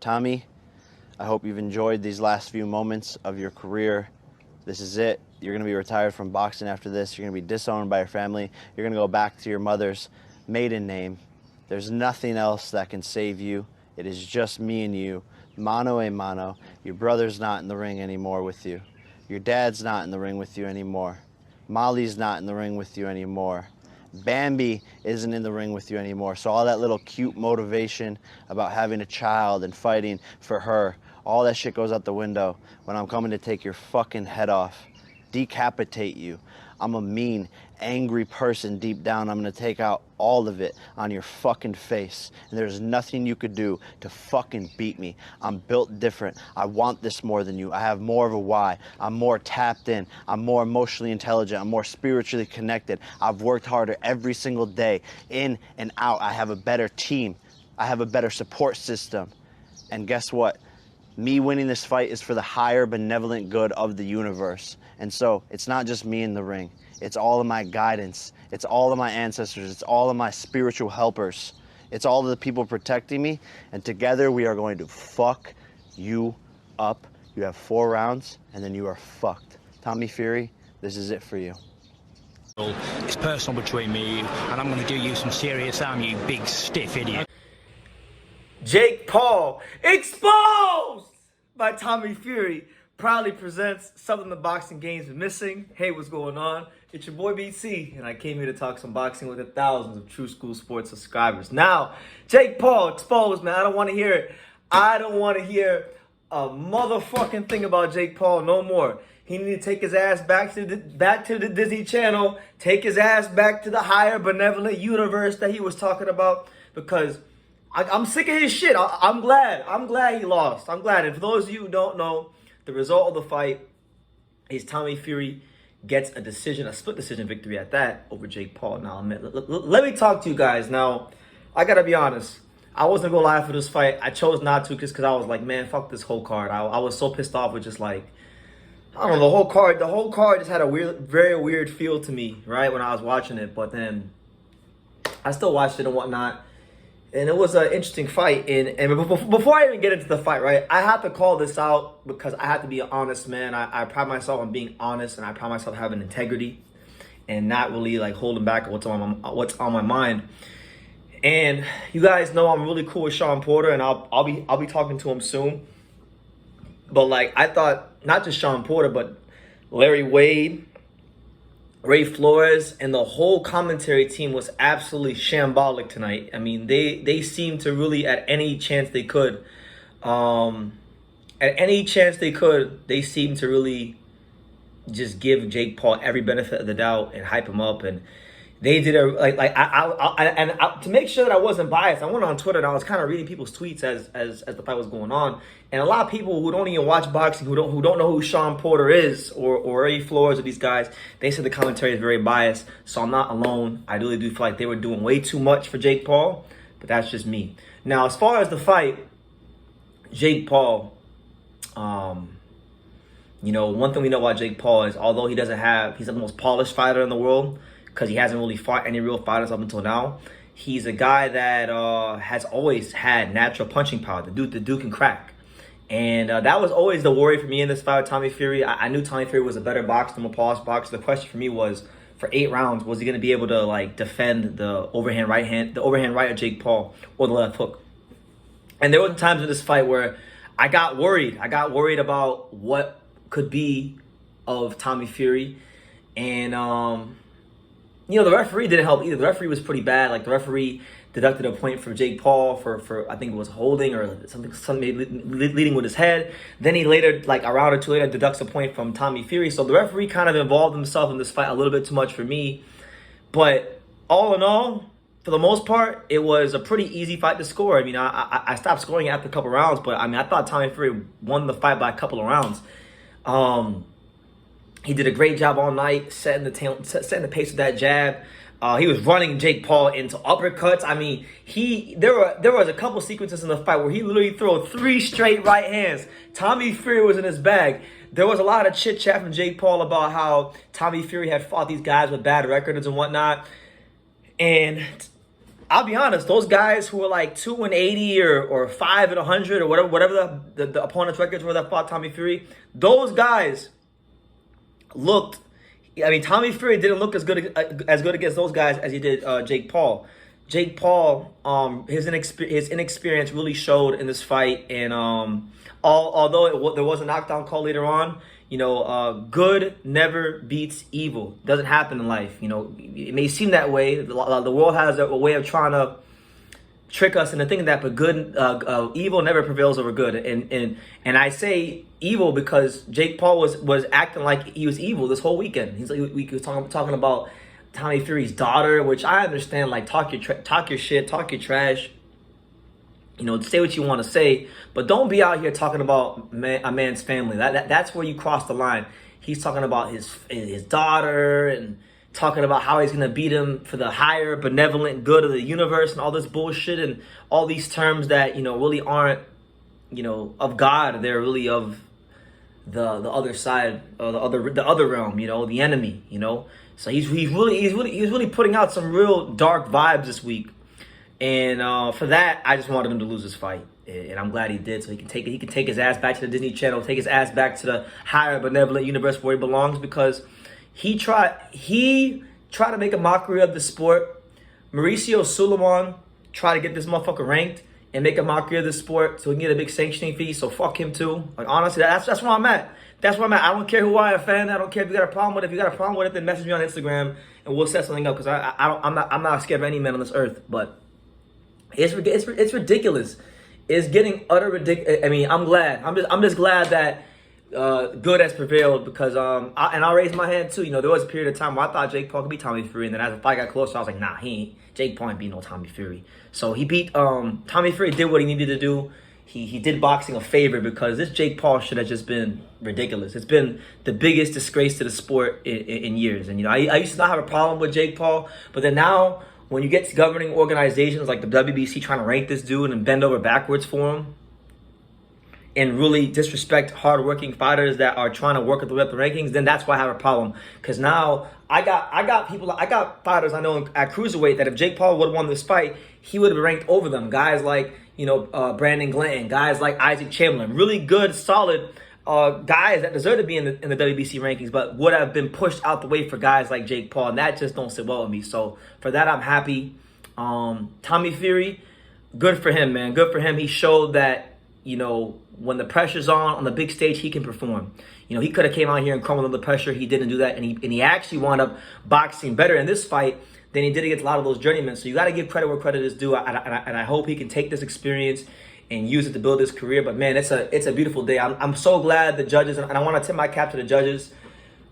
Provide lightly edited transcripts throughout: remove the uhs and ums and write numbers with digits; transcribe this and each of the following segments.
Tommy, I hope you've enjoyed these last few moments of your career. This is it. You're going to be retired from boxing after this. You're going to be disowned by your family. You're going to go back to your mother's maiden name. There's nothing else that can save you. It is just me and you, mano a mano. Your brother's not in the ring anymore with you. Your dad's not in the ring with you anymore. Molly's not in the ring with you anymore. Bambi isn't in the ring with you anymore. So all that little cute motivation about having a child and fighting for her, all that shit goes out the window when I'm coming to take your fucking head off, decapitate you. I'm a mean, angry person deep down. I'm gonna take out all of it on your fucking face. And there's nothing you could do to fucking beat me. I'm built different. I want this more than you. I have more of a why. I'm more tapped in. I'm more emotionally intelligent. I'm more spiritually connected. I've worked harder every single day, in and out. I have a better team. I have a better support system. And guess what? Me winning this fight is for the higher benevolent good of the universe. And so it's not just me in the ring. It's all of my guidance. It's all of my ancestors. It's all of my spiritual helpers. It's all of the people protecting me. And together we are going to fuck you up. You have 4 rounds and then you are fucked. Tommy Fury, this is it for you. It's personal between me, and I'm going to do you some serious harm, you big stiff idiot. Jake Paul, exposed by Tommy Fury, proudly presents something the boxing game's been missing. Hey, what's going on? It's your boy BC, and I came here to talk some boxing with the thousands of True School Sports subscribers. Now, Jake Paul, exposed, man. I don't want to hear it. I don't want to hear a motherfucking thing about Jake Paul no more. He need to take his ass back to the Disney Channel, take his ass back to the higher benevolent universe that he was talking about, because I'm sick of his shit. I'm glad he lost. I'm glad. And for those of you who don't know, the result of the fight is Tommy Fury gets a decision, a split decision victory at that, over Jake Paul. Now, let me talk to you guys. Now, I got to be honest. I wasn't going to lie for this fight. I chose not to just because I was like, man, fuck this whole card. I was so pissed off with just like, I don't know, the whole card just had a very weird feel to me, right, when I was watching it. But then I still watched it and whatnot. And it was an interesting fight. And before I even get into the fight, right, I have to call this out because I have to be an honest man. I pride myself on being honest, and I pride myself on having integrity and not really like holding back what's on my mind. And you guys know I'm really cool with Sean Porter, and I'll be talking to him soon. But like, I thought not just Sean Porter, but Larry Wade, Ray Flores, and the whole commentary team was absolutely shambolic tonight. I mean, they seemed to really, at any chance they could, they seemed to really just give Jake Paul every benefit of the doubt and hype him up. And they did to make sure that I wasn't biased, I went on Twitter and I was kind of reading people's tweets as the fight was going on. And a lot of people who don't even watch boxing, who don't know who Sean Porter is or Ray Flores or these guys, they said the commentary is very biased. So I'm not alone. I really do feel like they were doing way too much for Jake Paul, but that's just me. Now, as far as the fight, Jake Paul, you know, one thing we know about Jake Paul is although he's not the most polished fighter in the world, because he hasn't really fought any real fighters up until now, he's a guy that has always had natural punching power. The dude can crack. And that was always the worry for me in this fight with Tommy Fury. I knew Tommy Fury was a better boxer than a polished boxer. The question for me was, for 8 rounds, was he going to be able to like defend the overhand right of Jake Paul or the left hook? And there were times in this fight where I got worried. I got worried about what could be of Tommy Fury. And you know, the referee didn't help either. The referee was pretty bad. Like, the referee deducted a point from Jake Paul for I think it was holding or something leading with his head. Then he later, like a round or two later, deducts a point from Tommy Fury. So the referee kind of involved himself in this fight a little bit too much for me. But all in all, for the most part, it was a pretty easy fight to score. I mean, I stopped scoring after a couple rounds, but I mean, I thought Tommy Fury won the fight by a couple of rounds. He did a great job all night, setting the pace with that jab. He was running Jake Paul into uppercuts. I mean, there was a couple sequences in the fight where he literally threw 3 straight right hands. Tommy Fury was in his bag. There was a lot of chit chat from Jake Paul about how Tommy Fury had fought these guys with bad records and whatnot. And I'll be honest, those guys who were like 2-80 or 5-100 or whatever the opponent's records were that fought Tommy Fury, those guys looked. I mean, Tommy Fury didn't look as good against those guys as he did Jake Paul. Jake Paul, his inexperience really showed in this fight, and although there was a knockdown call later on, good never beats evil. Doesn't happen in life. It may seem that way. The world has a way of trying to trick us into thinking that, but evil never prevails over good. And I say evil because Jake Paul was acting like he was evil this whole weekend. We was talking about Tommy Fury's daughter, which I understand. Like, talk your shit, talk your trash. Say what you want to say, but don't be out here talking about a man's family. That's where you cross the line. He's talking about his daughter and talking about how he's gonna beat him for the higher benevolent good of the universe and all this bullshit and all these terms that really aren't of God. They're really of the other side, or the other realm. The enemy. So he's really putting out some real dark vibes this week. And for that, I just wanted him to lose his fight, and I'm glad he did. So he can take his ass back to the Disney Channel, take his ass back to the higher benevolent universe where he belongs, because he tried to make a mockery of the sport. Mauricio Sulaiman tried to get this motherfucker ranked and make a mockery of the sport so he can get a big sanctioning fee. So fuck him too. Like, honestly, that's where I'm at. That's where I'm at. I don't care who I offend. I don't care if you got a problem with it. If you got a problem with it, then message me on Instagram and we'll set something up, because I'm not scared of any man on this earth. But it's ridiculous. It's getting utter ridiculous. I mean, I'm glad. I'm just glad that good has prevailed, because I'll raise my hand too. There was a period of time where I thought Jake Paul could beat Tommy Fury, and then as the fight got closer, I was like, nah, Jake Paul ain't beat no Tommy Fury. So he beat Tommy Fury. Did what he needed to do. He did boxing a favor, because this Jake Paul shit has just been ridiculous. It's been the biggest disgrace to the sport in years. And I used to not have a problem with Jake Paul, but then now, when you get to governing organizations like the WBC trying to rank this dude and bend over backwards for him and really disrespect hardworking fighters that are trying to work at the rankings, then that's why I have a problem. Because now I got fighters I know at cruiserweight that if Jake Paul would have won this fight, he would have been ranked over them. Guys like Brandon Glanton, guys like Isaac Chamberlain, really good, solid guys that deserve to be in the WBC rankings, but would have been pushed out the way for guys like Jake Paul, and that just don't sit well with me. So for that, I'm happy. Tommy Fury, good for him, man. Good for him. He showed that when the pressure's on the big stage, he can perform. He could have came out here and crumbled under the pressure. He didn't do that, and he actually wound up boxing better in this fight than he did against a lot of those journeymen. So you got to give credit where credit is due, and I hope he can take this experience and use it to build his career. But man, it's a beautiful day. I'm so glad the judges, and I want to tip my cap to the judges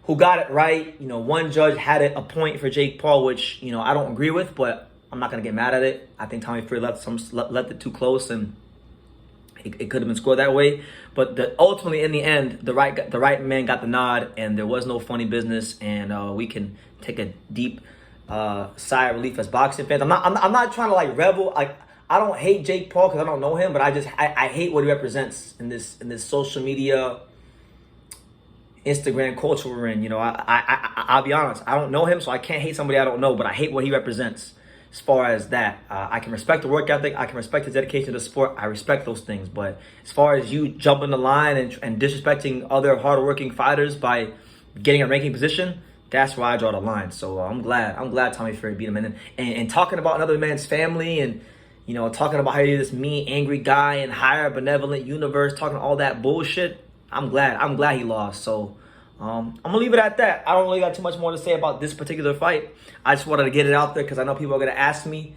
who got it right. One judge had it a point for Jake Paul, which I don't agree with, but I'm not gonna get mad at it. I think Tommy Fury left it too close, and it could have been scored that way. But ultimately, in the end, the right man got the nod, and there was no funny business, and we can take a deep sigh of relief as boxing fans. I'm not trying to like revel. I don't hate Jake Paul because I don't know him, but I hate what he represents in this social media, Instagram culture we're in. I'll be honest, I don't know him, so I can't hate somebody I don't know, but I hate what he represents. As far as that, I can respect the work ethic, I can respect his dedication to the sport, I respect those things. But as far as you jumping the line and disrespecting other hardworking fighters by getting a ranking position, that's where I draw the line. So I'm glad Tommy Fury beat him. And talking about another man's family and talking about how you're this mean, angry guy in higher benevolent universe, talking all that bullshit. I'm glad he lost. So I'm gonna leave it at that. I don't really got too much more to say about this particular fight. I just wanted to get it out there because I know people are gonna ask me,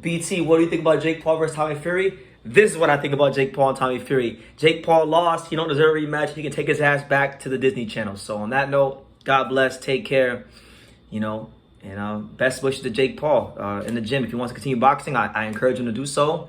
BT, what do you think about Jake Paul versus Tommy Fury? This is what I think about Jake Paul and Tommy Fury. Jake Paul lost. He don't deserve a rematch. He can take his ass back to the Disney Channel. So on that note, God bless. Take care. And best wishes to Jake Paul in the gym. If he wants to continue boxing, I encourage him to do so.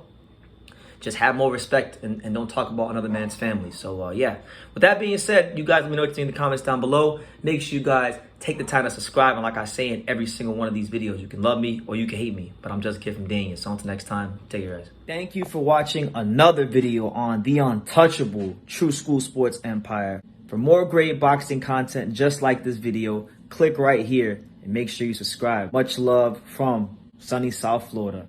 Just have more respect and don't talk about another man's family. So, yeah. With that being said, you guys let me know what you think in the comments down below. Make sure you guys take the time to subscribe. And like I say in every single one of these videos, you can love me or you can hate me. But I'm just a kid from Daniel. So until next time, take care, guys. Thank you for watching another video on the untouchable True School Sports Empire. For more great boxing content just like this video, click right here and make sure you subscribe. Much love from sunny South Florida.